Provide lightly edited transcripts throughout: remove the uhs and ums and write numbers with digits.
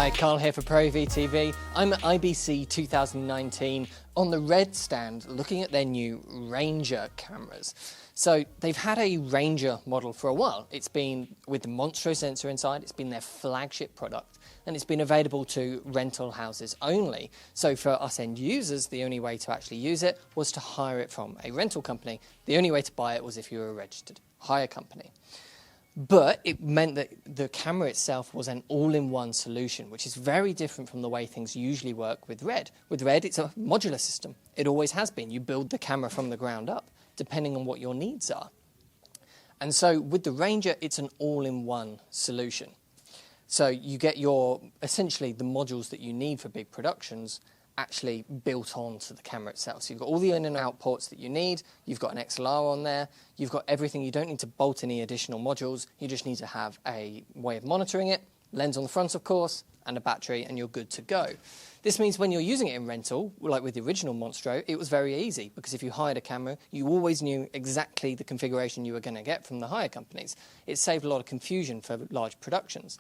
Hi, Carl here for Proav TV. I'm at IBC 2019 on the Red stand looking at their new Ranger cameras. So they've had a Ranger model for a while. It's been with the Monstro sensor inside, it's been their flagship product, and it's been available to rental houses only. So for us end users, the only way to actually use it was to hire it from a rental company. The only way to buy it was if you were a registered hire company. But it meant that the camera itself was an all-in-one solution, which is very different from the way things usually work with Red. With Red, it's a modular system. It always has been. You build the camera from the ground up, depending on what your needs are. And so with the Ranger, it's an all-in-one solution. So you get essentially the modules that you need for big productions actually built onto the camera itself. So you've got all the in and out ports that you need, you've got an XLR on there, you've got everything. You don't need to bolt any additional modules, you just need to have a way of monitoring it, lens on the front of course, and a battery, and you're good to go. This means when you're using it in rental, like with the original Monstro, it was very easy, because if you hired a camera, you always knew exactly the configuration you were going to get from the hire companies. It saved a lot of confusion for large productions.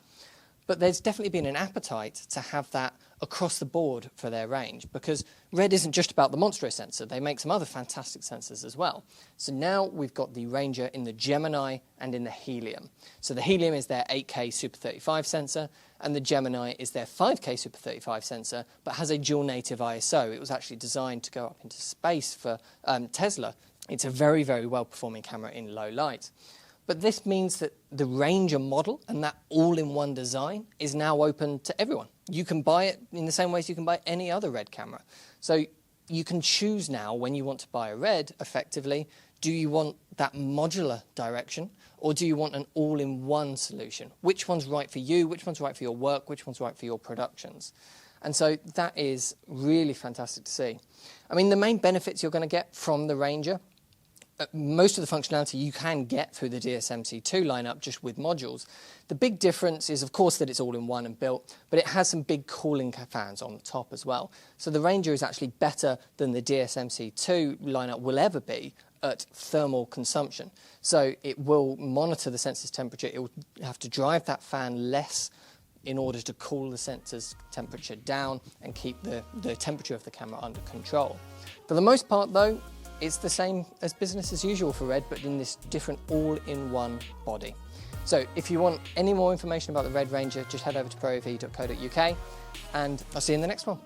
But there's definitely been an appetite to have that across the board for their range, because Red isn't just about the Monstro sensor. They make some other fantastic sensors as well. So now we've got the Ranger in the Gemini and in the Helium. So the Helium is their 8K Super 35 sensor, and the Gemini is their 5K Super 35 sensor, but has a dual native ISO. It was actually designed to go up into space for Tesla. It's a very, very well-performing camera in low light. But this means that the Ranger model and that all-in-one design is now open to everyone. You can buy it in the same way as you can buy any other Red camera. So you can choose now when you want to buy a Red, effectively, do you want that modular direction or do you want an all-in-one solution? Which one's right for you? Which one's right for your work? Which one's right for your productions? And so that is really fantastic to see. I mean, the main benefits you're going to get from the Ranger, most of the functionality you can get through the DSMC2 lineup just with modules. The big difference is, of course, that it's all-in-one and built, but it has some big cooling fans on the top as well. So the Ranger is actually better than the DSMC2 lineup will ever be at thermal consumption. So it will monitor the sensor's temperature. It will have to drive that fan less in order to cool the sensor's temperature down and keep the temperature of the camera under control. For the most part, though, it's the same as business as usual for Red, but in this different all-in-one body. So if you want any more information about the Red Ranger, just head over to proav.co.uk, and I'll see you in the next one.